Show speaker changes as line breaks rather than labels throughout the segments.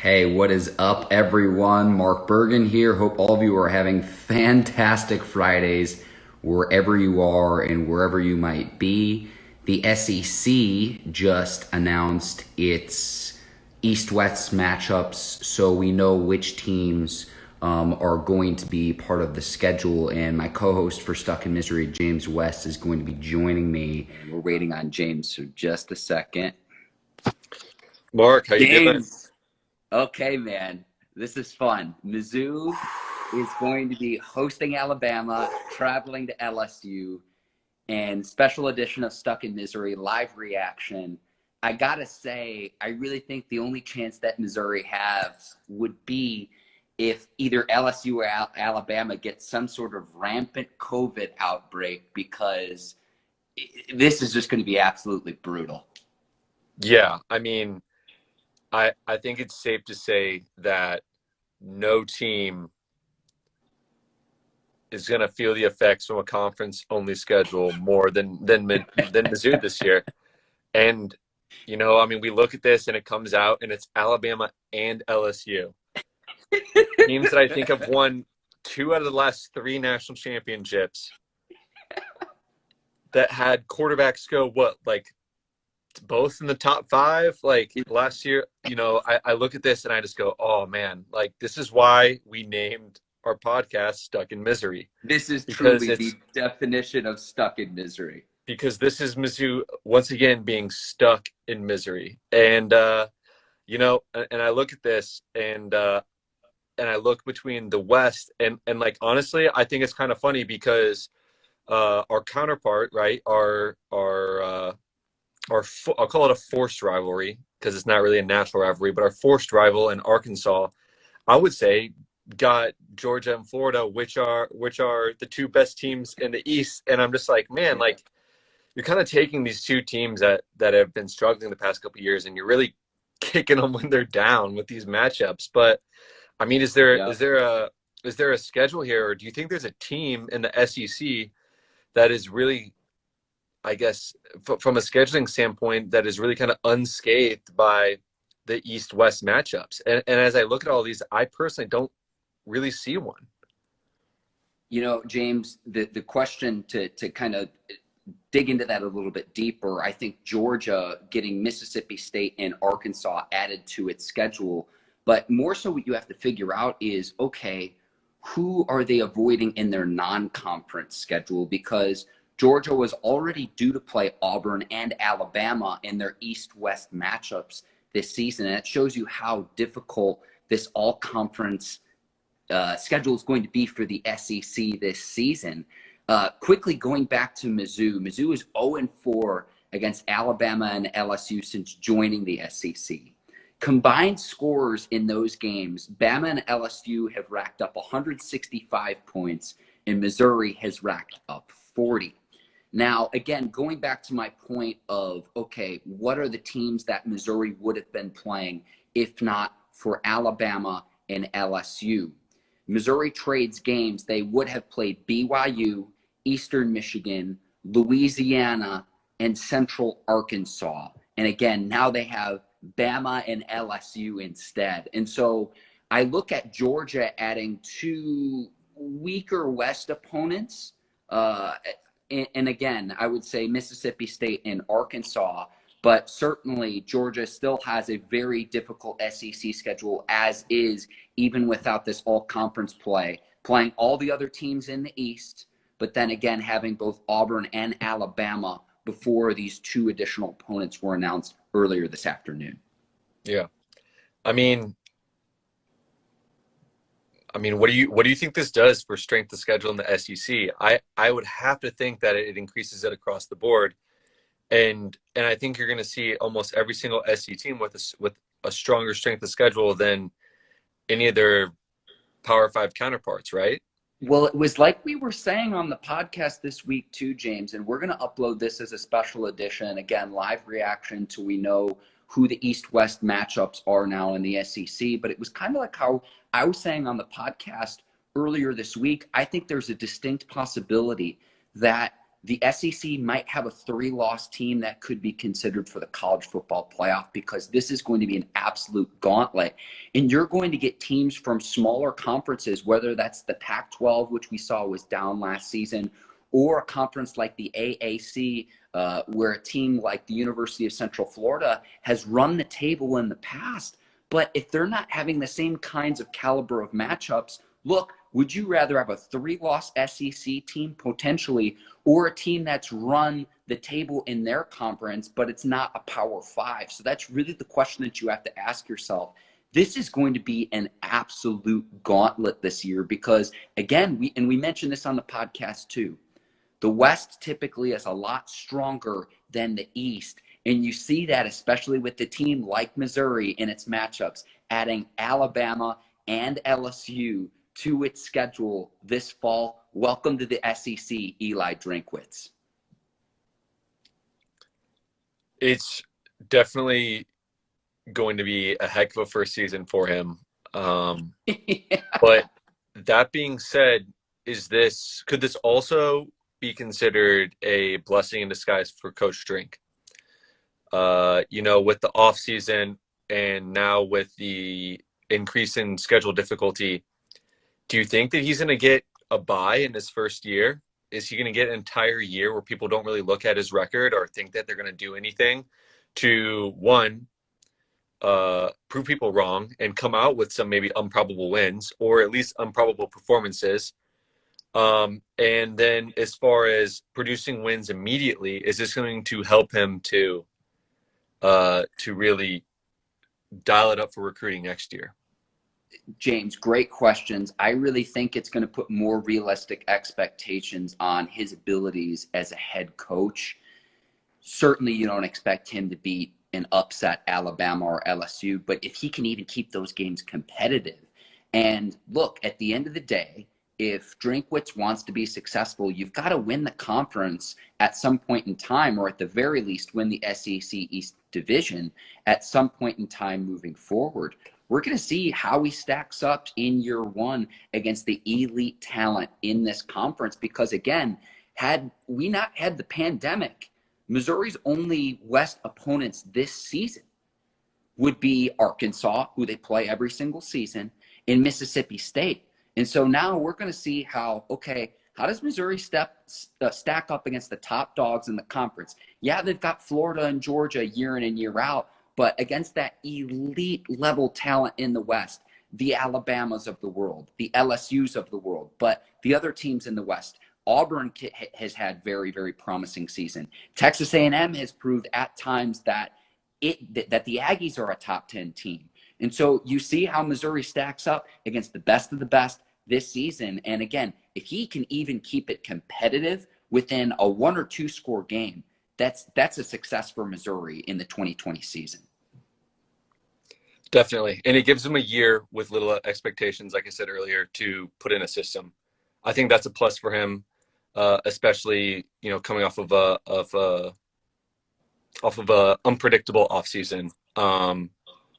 Hey, what is up, everyone? Mark Bergin here. Hope all of you are having fantastic Fridays wherever you are and wherever you might be. The SEC just announced its East-West matchups, so we know which teams are going to be part of the schedule. And my co-host for Stuck in Misery, James West, is going to be joining me. We're waiting on James for just a second.
Mark, how you doing?
James. Okay, man, this is fun. Mizzou is going to be hosting Alabama, traveling to LSU, and special edition of Stuck in Misery, live reaction. I gotta say, I really think the only chance that Missouri has would be if either LSU or Alabama gets some sort of rampant COVID outbreak, because this is just going to be absolutely brutal.
Yeah, I mean, I think it's safe to say that no team is going to feel the effects from a conference-only schedule more than Mizzou this year. And, you know, I mean, we look at this and it comes out and it's Alabama and LSU. Teams that I think have won 2 out of the last 3 national championships that had quarterbacks go, both in the top 5, like last year. You know, I look at this and I just go, oh man, like this is why we named our podcast Stuck in Misery.
This is truly the definition of stuck in misery.
Because this is Mizzou once again being stuck in misery. And you know, and I look at this and I look between the West and like honestly, I think it's kind of funny because our counterpart, right, I'll call it a forced rivalry because it's not really a natural rivalry, but our forced rival in Arkansas, I would say, got Georgia and Florida, which are the 2 best teams in the East. And I'm just like, man, like you're kind of taking these 2 teams that have been struggling the past couple of years, and you're really kicking them when they're down with these matchups. But I mean, is there a schedule here, or do you think there's a team in the SEC that is really, I guess, from a scheduling standpoint, that is really kind of unscathed by the East-West matchups? And as I look at all these, I personally don't really see one.
You know, James, the question to kind of dig into that a little bit deeper, I think Georgia getting Mississippi State and Arkansas added to its schedule. But more so what you have to figure out is, okay, who are they avoiding in their non-conference schedule? Because Georgia was already due to play Auburn and Alabama in their East-West matchups this season. And it shows you how difficult this all-conference schedule is going to be for the SEC this season. Quickly going back to Mizzou. Mizzou is 0-4 against Alabama and LSU since joining the SEC. Combined scores in those games, Bama and LSU have racked up 165 points, and Missouri has racked up 40. Now, again, going back to my point of, okay, what are the teams that Missouri would have been playing if not for Alabama and LSU? Missouri trades games. They would have played BYU, Eastern Michigan, Louisiana, and Central Arkansas. And again, now they have Bama and LSU instead. And so I look at Georgia adding 2 weaker West opponents. And again, I would say Mississippi State and Arkansas, but certainly Georgia still has a very difficult SEC schedule as is, even without this all-conference play, playing all the other teams in the East, but then again having both Auburn and Alabama before these 2 additional opponents were announced earlier this afternoon.
Yeah. I mean, what do you think this does for strength of schedule in the SEC? I would have to think that it increases it across the board, and I think you're going to see almost every single SEC team with a stronger strength of schedule than any of their Power 5 counterparts, right?
Well, it was like we were saying on the podcast this week too, James, and we're going to upload this as a special edition. Again, live reaction to we know who the East-West matchups are now in the SEC. But it was kind of like how I was saying on the podcast earlier this week. I think there's a distinct possibility that the SEC might have a 3-loss team that could be considered for the college football playoff, because this is going to be an absolute gauntlet. And you're going to get teams from smaller conferences, whether that's the Pac-12, which we saw was down last season, or a conference like the AAC, where a team like the University of Central Florida has run the table in the past. But if they're not having the same kinds of caliber of matchups, look, would you rather have a 3-loss SEC team potentially, or a team that's run the table in their conference, but it's not a Power 5? So that's really the question that you have to ask yourself. This is going to be an absolute gauntlet this year because, again, we mentioned this on the podcast too. The West typically is a lot stronger than the East. And you see that especially with the team like Missouri in its matchups, adding Alabama and LSU to its schedule this fall. Welcome to the SEC, Eli Drinkwitz.
It's definitely going to be a heck of a first season for him.
Yeah.
But that being said, could this also be considered a blessing in disguise for Coach Drink? With the off season and now with the increase in schedule difficulty, do you think that he's going to get a bye in his first year? Is he going to get an entire year where people don't really look at his record or think that they're going to do anything to, one, prove people wrong and come out with some maybe improbable wins or at least improbable performances? And then as far as producing wins immediately, is this going to help him to really dial it up for recruiting next year?
James, great questions. I really think it's going to put more realistic expectations on his abilities as a head coach. Certainly, you don't expect him to beat an upset Alabama or LSU, but if he can even keep those games competitive. And look, at the end of the day, if Drinkwitz wants to be successful, you've got to win the conference at some point in time, or at the very least win the SEC East Division at some point in time moving forward. We're going to see how he stacks up in year one against the elite talent in this conference, because again, had we not had the pandemic, Missouri's only West opponents this season would be Arkansas, who they play every single season, and Mississippi State. And so now we're going to see how does Missouri stack up against the top dogs in the conference? Yeah, they've got Florida and Georgia year in and year out, but against that elite level talent in the West, the Alabamas of the world, the LSUs of the world, but the other teams in the West, Auburn has had very, very promising season. Texas A&M has proved at times that the Aggies are a top 10 team. And so you see how Missouri stacks up against the best of the best this season. And again, if he can even keep it competitive within a 1 or 2 score game, that's a success for Missouri in the 2020 season.
Definitely. And it gives him a year with little expectations, like I said earlier, to put in a system. I think that's a plus for him, especially, coming off of a unpredictable offseason.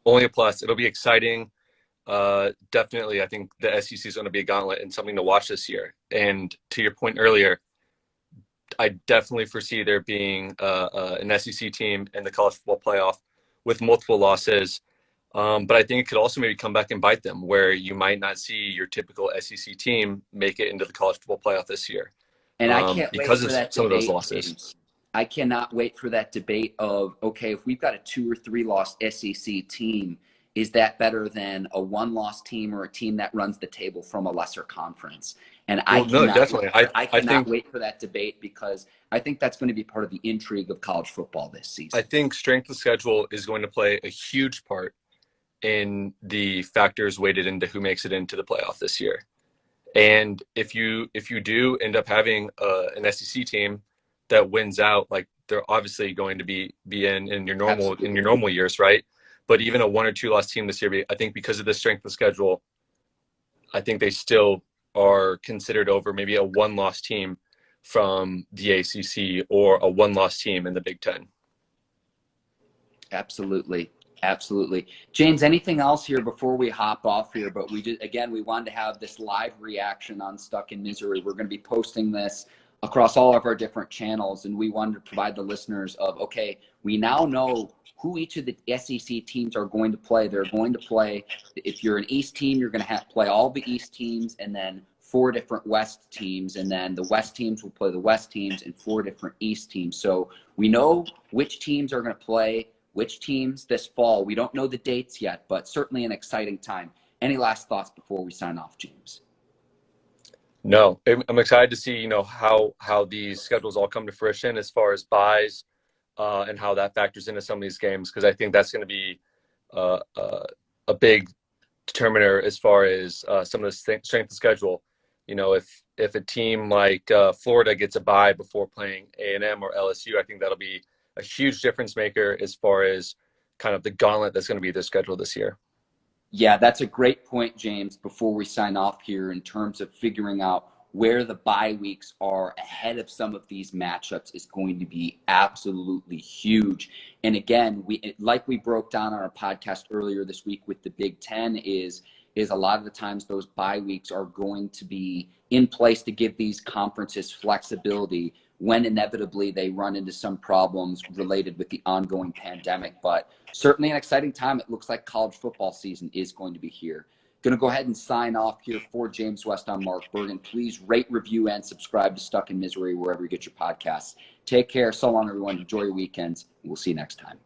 Only a plus. It'll be exciting. Definitely, I think the SEC is going to be a gauntlet and something to watch this year. And to your point earlier, I definitely foresee there being an SEC team in the college football playoff with multiple losses. But I think it could also maybe come back and bite them, where you might not see your typical SEC team make it into the college football playoff this year.
And I can't
because
wait for
of
that
some
debate,
of those losses.
James. I cannot wait for that debate of, okay, if we've got a 2 or 3 loss SEC team, is that better than a 1-loss team or a team that runs the table from a lesser conference? And I cannot wait for that debate, because I think that's going to be part of the intrigue of college football this season.
I think strength of schedule is going to play a huge part in the factors weighted into who makes it into the playoff this year. And if you do end up having an SEC team that wins out, like they're obviously going to be in your normal years, right? But even a 1 or 2 loss team this year, I think because of the strength of schedule, I think they still are considered over maybe a 1-loss team from the ACC or a 1-loss team in the Big Ten.
Absolutely. James, anything else here before we hop off here? But we wanted to have this live reaction on Stuck in Missouri. We're going to be posting this across all of our different channels, and we wanted to provide the listeners of, okay, we now know who each of the SEC teams are going to play. They're going to play, if you're an East team, you're going to play all the East teams and then 4 different West teams, and then the West teams will play the West teams and 4 different East teams. So we know which teams are going to play which teams this fall. We don't know the dates yet, but certainly an exciting time. Any last thoughts before we sign off, James?
No, I'm excited to see, how these schedules all come to fruition as far as buys and how that factors into some of these games, because I think that's going to be a big determiner as far as some of the strength of schedule. If a team like Florida gets a bye before playing A&M or LSU, I think that'll be a huge difference maker as far as kind of the gauntlet that's going to be their schedule this year.
Yeah, that's a great point, James, before we sign off here, in terms of figuring out where the bye weeks are ahead of some of these matchups is going to be absolutely huge. And again, like we broke down on our podcast earlier this week with the Big Ten, is a lot of the times those bye weeks are going to be in place to give these conferences flexibility when inevitably they run into some problems related with the ongoing pandemic. But certainly an exciting time. It looks like college football season is going to be here. Going to go ahead and sign off here for James West. I'm Mark Bergin. Please rate, review, and subscribe to Stuck in Misery wherever you get your podcasts. Take care. So long, everyone. Enjoy your weekends. We'll see you next time.